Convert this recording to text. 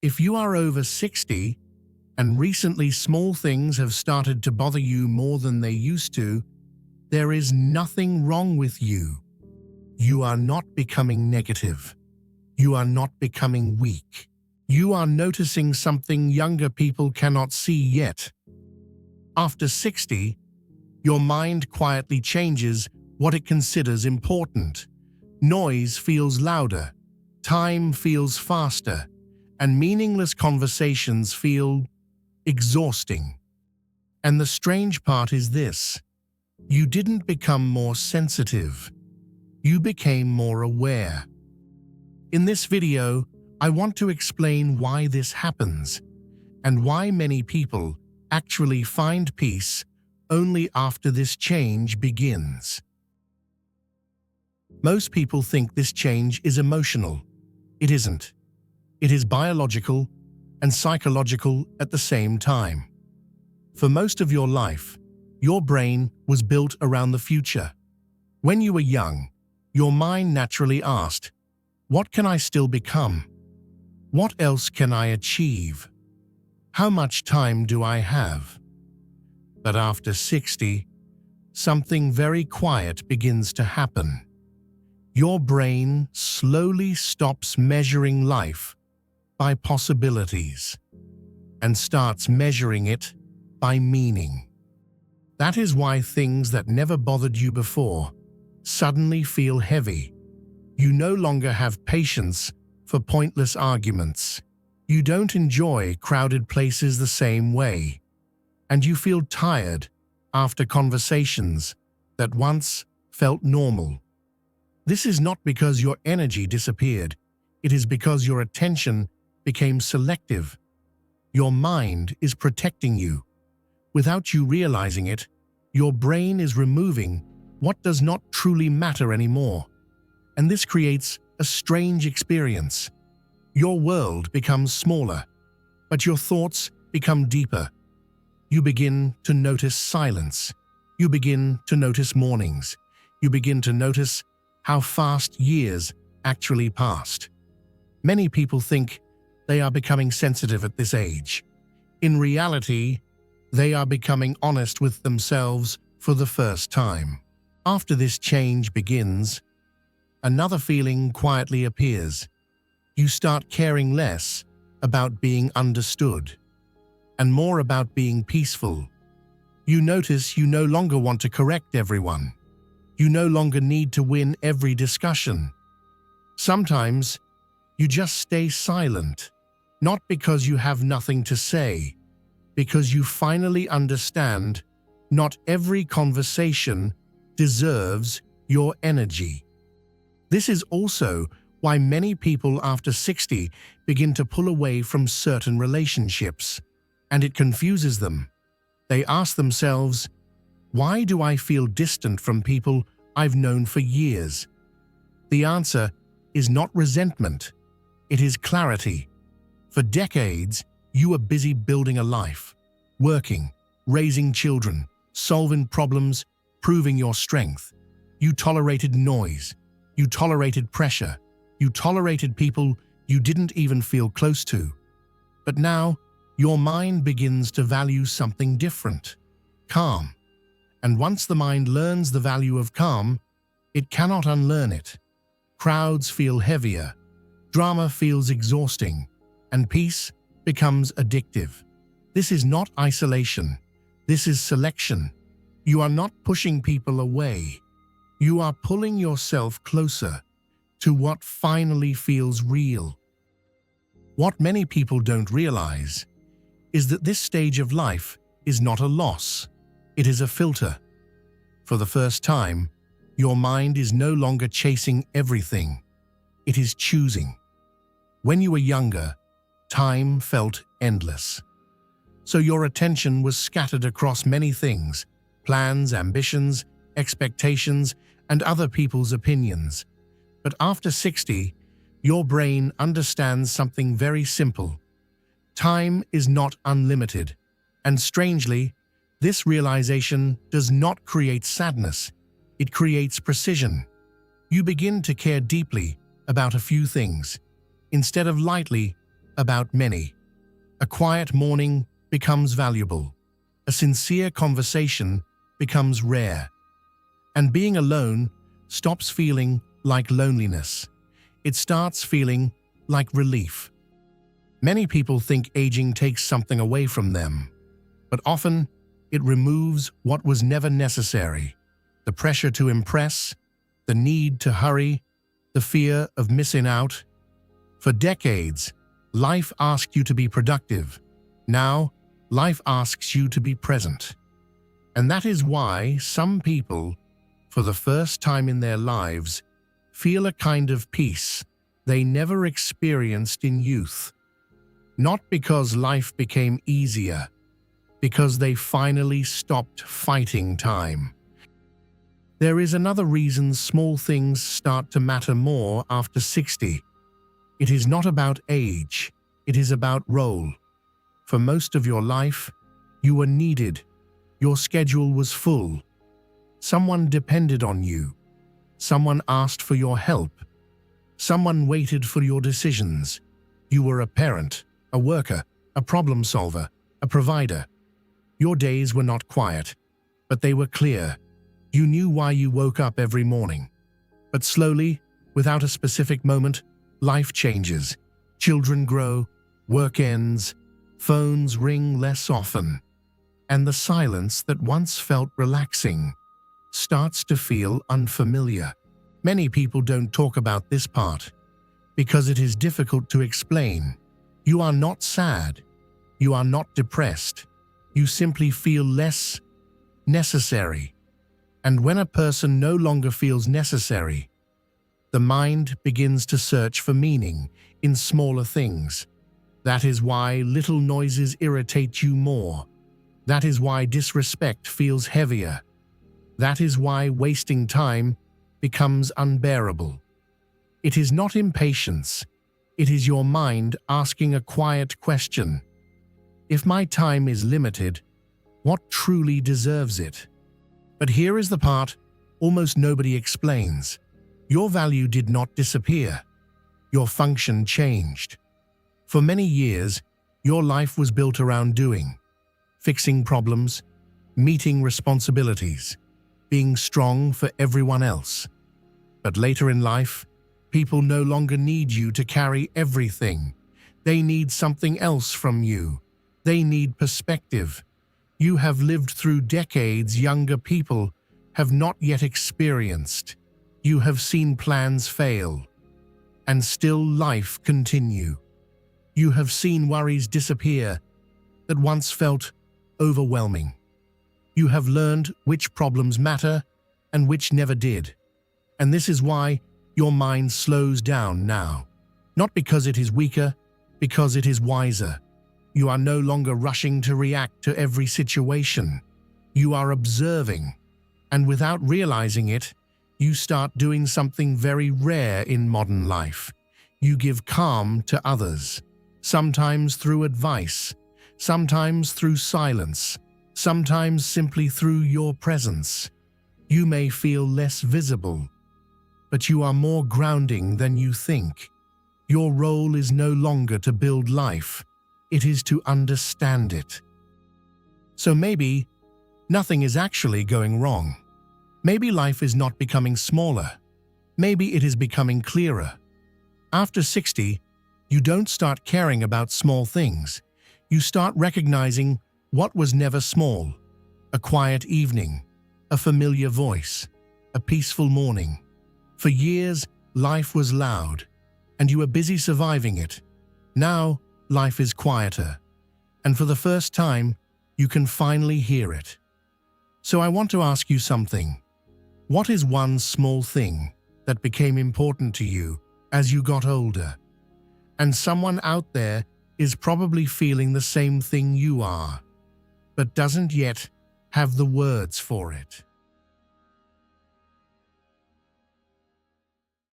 If you are over 60 and recently small things have started to bother you more than they used to, there is nothing wrong with you. You are not becoming negative. You are not becoming weak. You are noticing something younger people cannot see yet. After 60, your mind quietly changes what it considers important. Noise feels louder, time feels faster, and meaningless conversations feel exhausting. And the strange part is this: you didn't become more sensitive. You became more aware. In this video, I want to explain why this happens and why many people actually find peace only after this change begins. Most people think this change is emotional. It isn't. It is biological and psychological at the same time. For most of your life, your brain was built around the future. When you were young, your mind naturally asked, "What can I still become? What else can I achieve? How much time do I have?" But after 60, something very quiet begins to happen. Your brain slowly stops measuring life by possibilities and starts measuring it by meaning. That is why things that never bothered you before suddenly feel heavy. You no longer have patience for pointless arguments. You don't enjoy crowded places the same way. And you feel tired after conversations that once felt normal. This is not because your energy disappeared. It is because your attention became selective. Your mind is protecting you. Without you realizing it, your brain is removing what does not truly matter anymore. And this creates a strange experience. Your world becomes smaller, but your thoughts become deeper. You begin to notice silence. You begin to notice mornings. You begin to notice how fast years actually passed. Many people think they are becoming sensitive at this age. In reality, they are becoming honest with themselves for the first time. After this change begins, another feeling quietly appears. You start caring less about being understood and more about being peaceful. You notice you no longer want to correct everyone. You no longer need to win every discussion. Sometimes you just stay silent, not because you have nothing to say, because you finally understand not every conversation deserves your energy. This is also why many people after 60 begin to pull away from certain relationships, and it confuses them. They ask themselves, "Why do I feel distant from people I've known for years?" The answer is not resentment, it is clarity. For decades, you were busy building a life, working, raising children, solving problems, proving your strength. You tolerated noise, you tolerated pressure, you tolerated people you didn't even feel close to. But now, your mind begins to value something different: calm. And once the mind learns the value of calm, it cannot unlearn it. Crowds feel heavier, drama feels exhausting, and peace becomes addictive. This is not isolation. This is selection. You are not pushing people away. You are pulling yourself closer to what finally feels real. What many people don't realize is that this stage of life is not a loss. It is a filter. For the first time, your mind is no longer chasing everything. It is choosing. When you were younger, time felt endless. So your attention was scattered across many things: plans, ambitions, expectations, and other people's opinions. But after 60, your brain understands something very simple. Time is not unlimited. And strangely, this realization does not create sadness. It creates precision. You begin to care deeply about a few things, instead of lightly about many. A quiet morning becomes valuable. A sincere conversation becomes rare. And being alone stops feeling like loneliness. It starts feeling like relief. Many people think aging takes something away from them, but often it removes what was never necessary. The pressure to impress, the need to hurry, the fear of missing out. For decades, life asked you to be productive. Now, life asks you to be present. And that is why some people, for the first time in their lives, feel a kind of peace they never experienced in youth. Not because life became easier, because they finally stopped fighting time. There is another reason small things start to matter more after 60. It is not about age, it is about role. For most of your life, you were needed. Your schedule was full. Someone depended on you. Someone asked for your help. Someone waited for your decisions. You were a parent, a worker, a problem solver, a provider. Your days were not quiet, but they were clear. You knew why you woke up every morning. But slowly, without a specific moment, life changes. Children grow, work ends, phones ring less often, and the silence that once felt relaxing starts to feel unfamiliar. Many people don't talk about this part because it is difficult to explain. You are not sad. You are not depressed. You simply feel less necessary. And when a person no longer feels necessary, the mind begins to search for meaning in smaller things. That is why little noises irritate you more. That is why disrespect feels heavier. That is why wasting time becomes unbearable. It is not impatience. It is your mind asking a quiet question. If my time is limited, what truly deserves it? But here is the part almost nobody explains. Your value did not disappear. Your function changed. For many years, your life was built around doing, fixing problems, meeting responsibilities, being strong for everyone else. But later in life, people no longer need you to carry everything. They need something else from you. They need perspective. You have lived through decades younger people have not yet experienced. You have seen plans fail, and still life continue. You have seen worries disappear that once felt overwhelming. You have learned which problems matter and which never did. And this is why your mind slows down now. Not because it is weaker, because it is wiser. You are no longer rushing to react to every situation. You are observing, and without realizing it, you start doing something very rare in modern life. You give calm to others, sometimes through advice, sometimes through silence, sometimes simply through your presence. You may feel less visible, but you are more grounding than you think. Your role is no longer to build life. It is to understand it. So maybe nothing is actually going wrong. Maybe life is not becoming smaller. Maybe it is becoming clearer. After 60, you don't start caring about small things. You start recognizing what was never small. A quiet evening, a familiar voice, a peaceful morning. For years, life was loud, and you were busy surviving it. Now, life is quieter, and for the first time, you can finally hear it. So I want to ask you something. What is one small thing that became important to you as you got older? And someone out there is probably feeling the same thing you are, but doesn't yet have the words for it.